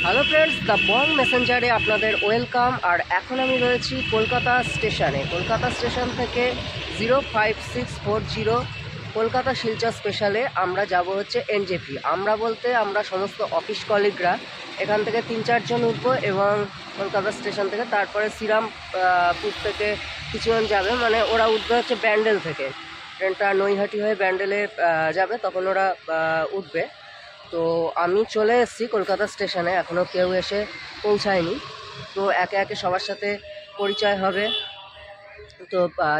Hello friends, the Bong মেসেঞ্জারে আপনাদের welcome. আর এখন আমি রয়েছি কলকাতা স্টেশনে। কলকাতা স্টেশন থেকে 05640 কলকাতা শিলচর স্পেশালে আমরা যাব হচ্ছে এনজেপি। আমরা বলতে আমরা সমস্ত অফিস কলিগরা এখান থেকে 3-4 জন উঠবো এবং কলকাতা স্টেশন থেকে তারপরে শ্রীরামপুর থেকে কিছুজন যাবে, মানে ওরা উঠবে হচ্ছে ব্যান্ডেল থেকে। ট্রেনটা নৈহাটি হয়ে ব্যান্ডেলে যাবে, তখন ওরা উঠবে। তো আমি চলে এসেছি কলকাতা স্টেশনে, এখনও কেউ এসে পৌঁছায়নি। তো একে একে সবার সাথে পরিচয় হবে। তো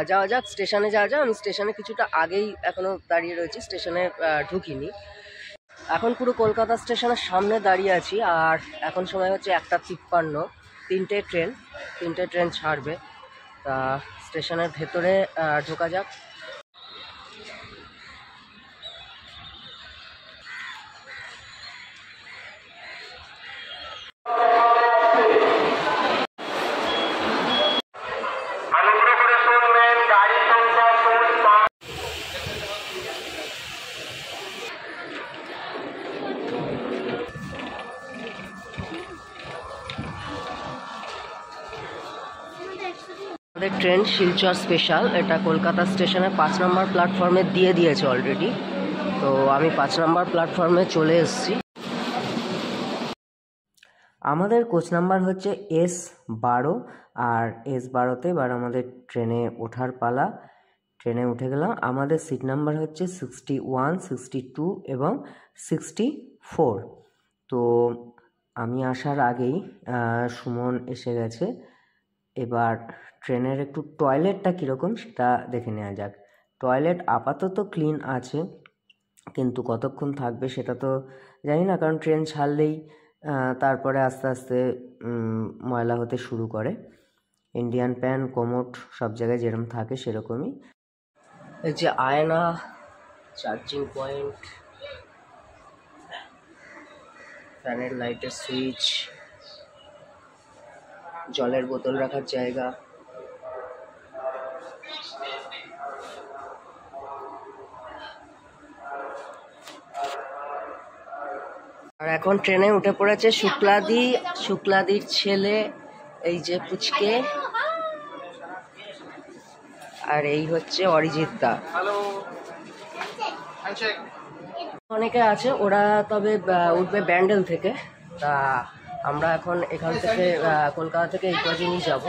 যাওয়া যাক, স্টেশনে যাওয়া যাক। আমি স্টেশনে কিছুটা আগেই এখনও দাঁড়িয়ে রয়েছি, স্টেশনে ঢুকিনি। এখন পুরো কলকাতা স্টেশনের সামনে দাঁড়িয়ে আছি। আর এখন সময় হচ্ছে 1:53, তিনটে ট্রেন ছাড়বে। তা স্টেশনের ভেতরে ঢোকা যাক। আমাদের ট্রেন শিলচর স্পেশাল, এটা কলকাতা স্টেশনের 5 নম্বর প্ল্যাটফর্মে দিয়ে দিয়েছে অলরেডি। তো আমি 5 নম্বর প্ল্যাটফর্মে চলে এসেছি। আমাদের কোচ নাম্বার হচ্ছে S12, আর S12তে এবার আমাদের ট্রেনে ওঠার পালা। ট্রেনে উঠে গেলাম। আমাদের সিট নাম্বার হচ্ছে 61, 62 এবং 64। তো আমি আসার আগেই সুমন এসে গেছে। এবার ট্রেনের একটু টয়লেটটা কীরকম সেটা দেখে নেওয়া যাক। টয়লেট আপাতত ক্লিন আছে, কিন্তু কতক্ষণ থাকবে সেটা তো জানি না, কারণ ট্রেন ছাড়লেই তারপরে আস্তে আস্তে ময়লা হতে শুরু করে। ইন্ডিয়ান প্যান, কোমোট সব জায়গায় যেরকম থাকে সেরকমই। এই যে আয়না, চার্জিং পয়েন্ট, ফ্যানের লাইটের সুইচ, জলের বোতল রাখার জায়গা। আর এখন ট্রেনে উঠে পড়েছে শুক্লাদির ছেলে, এই যে পুচকে, আর এই হচ্ছে অরিজিৎ দা। অনেকে আছে, ওরা তবে উঠবে ব্যান্ডেল থেকে। তা আমরা এখন এখান থেকে কলকাতা থেকে এই কদিনই যাবো।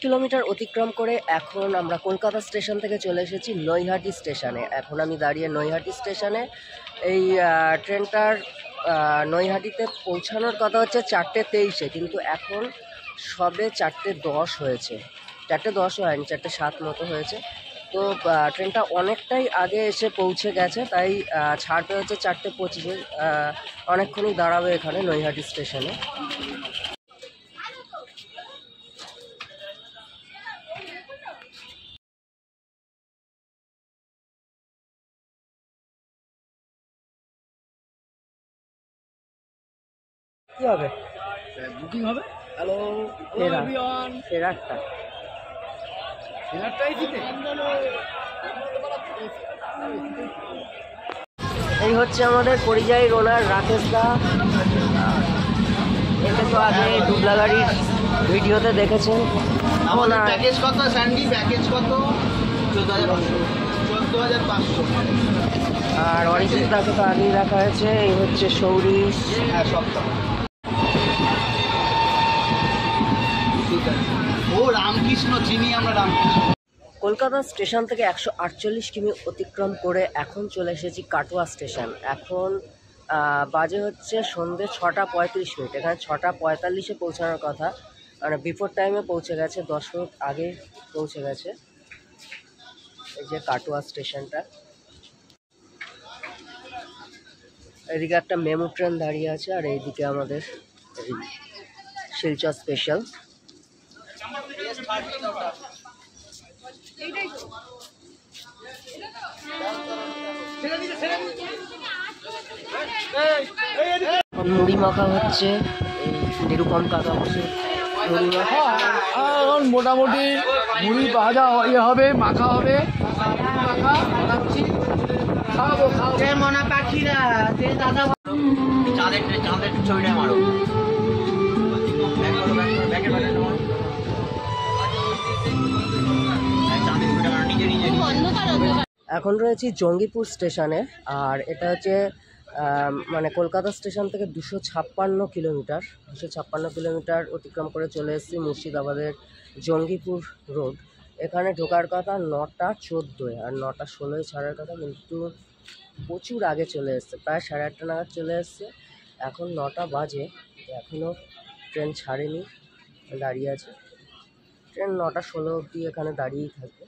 কিলোমিটার অতিক্রম করে এখন আমরা কলকাতা স্টেশন থেকে চলে এসেছি নৈহাটি স্টেশনে। এখন আমি দাঁড়িয়ে নৈহাটি স্টেশনে। এই ট্রেনটার নৈহাটিতে পৌঁছানোর কথা হচ্ছে 4:23, কিন্তু এখন সবে 4:10 হয়েছে। 4:10 হয়নি, 4:07 মতো হয়েছে। তো ট্রেনটা অনেকটাই আগে এসে পৌঁছে গেছে, তাই ছাড়বে হচ্ছে 4:25। অনেকক্ষণই দাঁড়াবে এখানে নৈহাটি স্টেশনে। কি হবে? বুকিং হবে। হ্যালো এভরিওয়ান, ফেরারটাই দিতে। এই হচ্ছে আমাদের পরিযায়ী রোনার রাকেশ দা। এতে তো আগে ডুবলা গাড়ির ভিডিওতে দেখেছেন। আমাদের প্যাকেজ কত স্যান্ডি? প্যাকেজ কত? 14,500। আর অরিজিৎ দাকে তো আগেই রাখা হয়েছে। এই হচ্ছে সৌরি। হ্যাঁ, সপ্তাহ। ঠিক আছে। ও রামকৃষ্ণ, চিনি আমরা রামকৃষ্ণ। কলকাতা স্টেশন থেকে 148 কিমি অতিক্রম করে এখন চলে এসেছি কাটোয়া স্টেশন। এখন বাজে হচ্ছে সন্ধ্যে 6:35। এখানে 6:45 পৌঁছানোর কথা, মানে বিফোর টাইমে পৌঁছে গেছে, 10 মিনিট আগে পৌঁছে গেছে। এই যে কাটোয়া স্টেশনটা, এদিকে একটা মেমো ট্রেন দাঁড়িয়ে আছে, আর এইদিকে আমাদের এই শিলচর স্পেশাল। মুড়ি মাখা হচ্ছে, এই নিরুপম কাকা বসে মুড়ি মাখা। এখন মোটামুটি মুড়ি ভাজা হবে, মাখা হবে। খাবো মনা পাখিরা চাঁদের ছবিটা মারো। এখন রয়েছি জঙ্গিপুর স্টেশনে, আর এটা হচ্ছে মানে কলকাতা স্টেশন থেকে 256 কিলোমিটার। 256 কিলোমিটার অতিক্রম করে চলে এসেছি মুর্শিদাবাদের জঙ্গিপুর রোড। এখানে ঢোকার কথা 9:14, আর 9:16 ছাড়ার কথা, কিন্তু প্রচুর আগে চলে এসছে, প্রায় 8:30 নাগাদ চলে এসছে। এখন 9টা বাজে, এখনও ট্রেন ছাড়েনি, দাঁড়িয়ে আছে। ট্রেন 9:16 অবধি এখানে দাঁড়িয়েই থাকবে।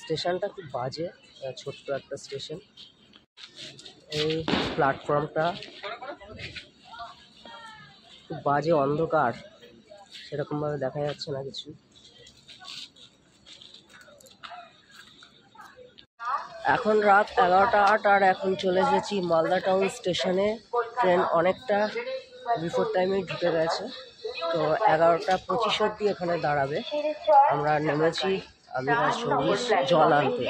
স্টেশনটা খুব বাজে, ছোট্ট একটা স্টেশন। এই প্ল্যাটফর্মটা খুব বাজে, অন্ধকার, সেরকমভাবে দেখা যাচ্ছে না কিছু। এখন রাত 11:08, আর এখন চলে এসেছি মালদা টাউন স্টেশনে। ট্রেন অনেকটা বিফোর টাইমেই ঢুকে গেছে, তো 11:25 অবধি এখানে দাঁড়াবে। আমরা নেমেছি আবিরাজ সর্ভিস জল আনতে।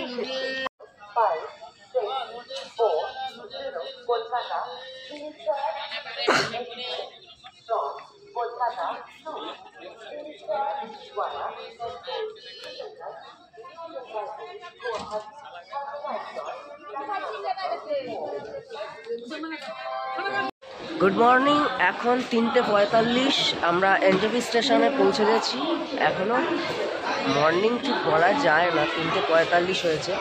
গুড মর্নিং, এখন 3:45। আমরা এনজেপি স্টেশনে পৌঁছে গেছি। এখনও মর্নিং ঠিক বলা যায় না, 3:45 হয়েছে,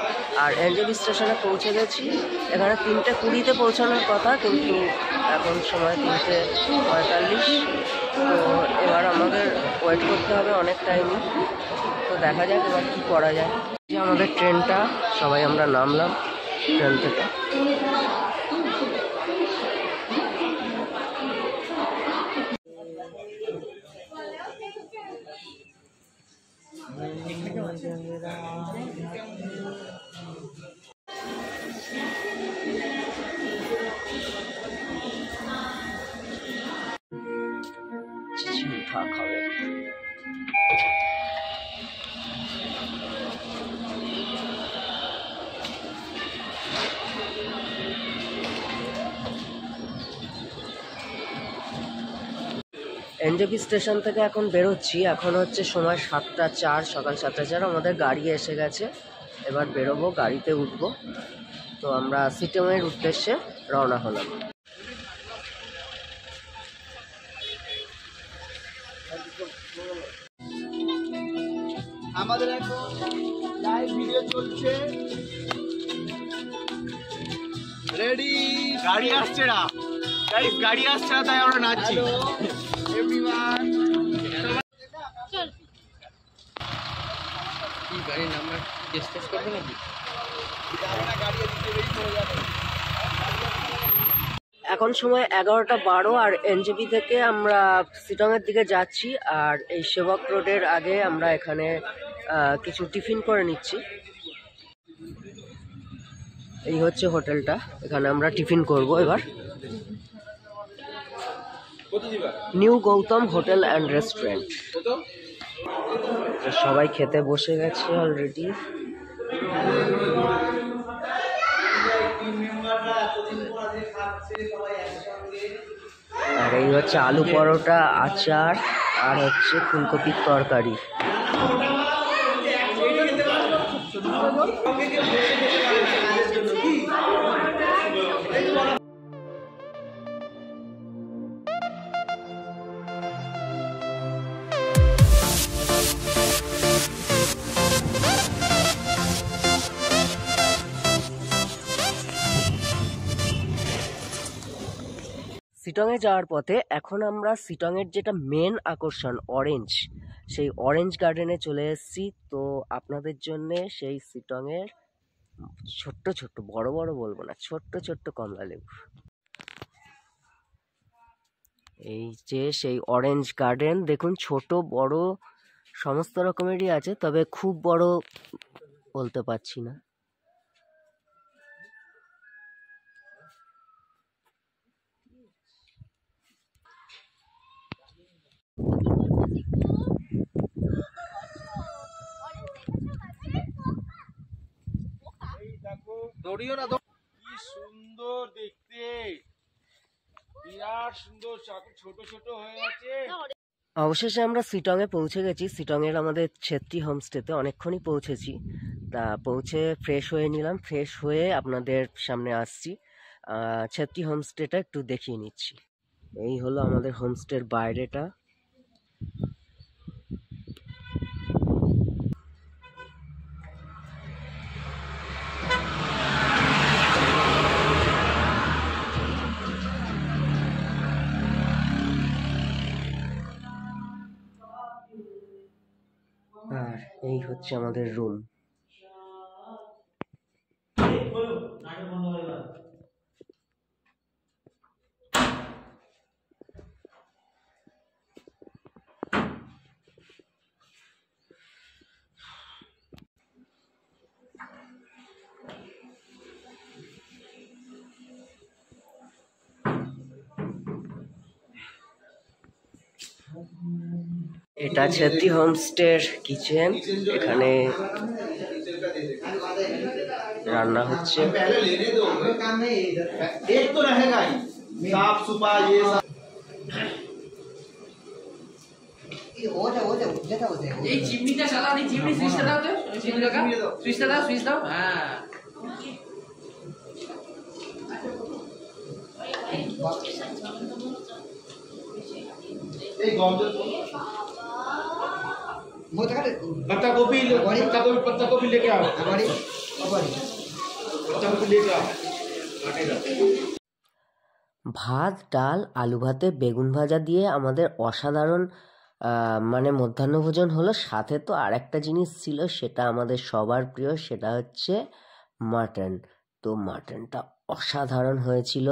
আর এনজেপি স্টেশনে পৌঁছে গেছি। এখানে 3:20 পৌঁছানোর কথা, কিন্তু এখন সময় 3:45। তো এবার আমাদের ওয়েট করতে হবে অনেক টাইমই। তো দেখা যাক এবার কী করা যায়। যে আমাদের ট্রেনটা, সবাই আমরা নামলাম ট্রেন থেকে। চিঠা খাবে। এনজেপি স্টেশন থেকে এখন বেরোচ্ছি। এখন হচ্ছে সময় 7:04, সকাল 7:04। আমাদের গাড়ি এসে গেছে, এবার বেরোবো, গাড়িতে উঠবো। তো আমরা সিটমের উদ্দেশ্যে রওনা হলাম। আমাদের এখন লাইভ ভিডিও চলছে। রেডি? গাড়ি আসছে না গাইস, গাড়ি আসছে না, তাই আমরা নাচছি। এভরিওয়ান, কি গাড়ির নাম্বার ডিসকাস করবে নাকি? এখন সময় 11:12, আর এনজেপি থেকে আমরা সিটংয়ের দিকে যাচ্ছি। আর এই সেবক রোডের আগে আমরা এখানে কিছু টিফিন করে নিচ্ছি। এই হচ্ছে হোটেলটা, এখানে আমরা টিফিন করব এবার। New Gautam hotel and restaurant. সবাই খেতে বসে গেছে অলরেডি। আর এই হচ্ছে আলু পরোটা, আচার, আর হচ্ছে ফুলকপির তরকারি। শিটংয়ে যাওয়ার পথে এখন আমরা শিটংয়ের যেটা মেন আকর্ষণ অরেঞ্জ, সেই অরেঞ্জ গার্ডেনে চলে এসেছি। তো আপনাদের জন্য সেই শিটংয়ের ছোট্ট ছোট্ট, বড় বড় বলবো না, ছোট্ট ছোট্ট কমলা লেবু, এই যে সেই অরেঞ্জ গার্ডেন দেখুন, ছোট বড় সমস্ত রকমেরই আছে, তবে খুব বড় বলতে পারছি না। দৌড়িও না, কি সুন্দর দেখতে, বিরাট সুন্দর, ছোট ছোট হয়ে আছে। অবশেষে আমরা শিটংয়ে পৌঁছে গেছি। শিটংয়ের আমাদের ছেত্রী হোমস্টেতে অনেকক্ষণই পৌঁছেছি। তা পৌঁছে ফ্রেশ হয়ে নিলাম, ফ্রেশ হয়ে আপনাদের সামনে আসছি। ছেত্রী হোমস্টেটা একটু দেখিয়ে নিচ্ছি। এই হলো আমাদের হোমস্টের বাইরেটা। আর এই হচ্ছে আমাদের রুম। এটা ছেত্রী হোমস্টের কিচেন, এখানে রান্না হচ্ছে। এই চিমনিটা চালাও, এই চিমনি সুইচটা দাও তো, সুইচটা দাও, সুইচ দাও। হ্যাঁ पत्ता गोभी लेके आओ, पत्ता गोभी लेके आओ। ভাত, ডাল, আলু ভাতে বেগুন ভাজা দিয়ে আমাদের অসাধারণ মানে মধ্যাহ্নভোজন হলো। সাথে তো আর একটা জিনিস ছিল, সেটা আমাদের সবার প্রিয়, সেটা হচ্ছে মাটন। তো মাটনটা অসাধারণ হয়েছিল।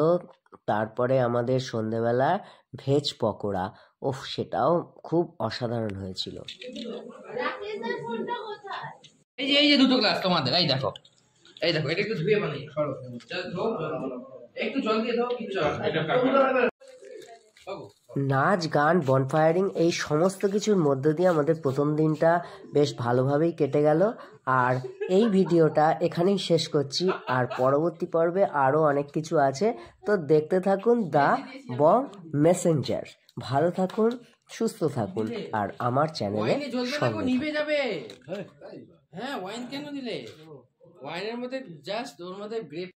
তারপরে আমাদের সন্ধেবেলা ভেজ পকোড়া, ওফ, সেটাও খুব অসাধারণ হয়েছিল। এই যে দুটো গ্লাস তোমাদের, এই দেখো, এই দেখো, এটা একটু ধুয়ে বানাই, সরো, একটু জল দিয়ে দাও, কিছু নাচ, গান, বনফায়ারিং, এই সমস্ত কিছুর মধ্য দিয়ে আমাদের প্রথম দিনটা বেশ ভালোভাবেই কেটে গেল। আর এই ভিডিওটা এখানেই শেষ করছি। আর পরবর্তী পর্বে আরও অনেক কিছু আছে, তো দেখতে থাকুন দ্য বং মেসেঞ্জার। ভালো থাকুন, সুস্থ থাকুন, আর আমার চ্যানেলে সঙ্গে নিভে যাবে। হ্যাঁ, ওয়াইন কেন দিলে? ওয়াইনের মধ্যে জাস্ট ওর মধ্যে গ্রেপ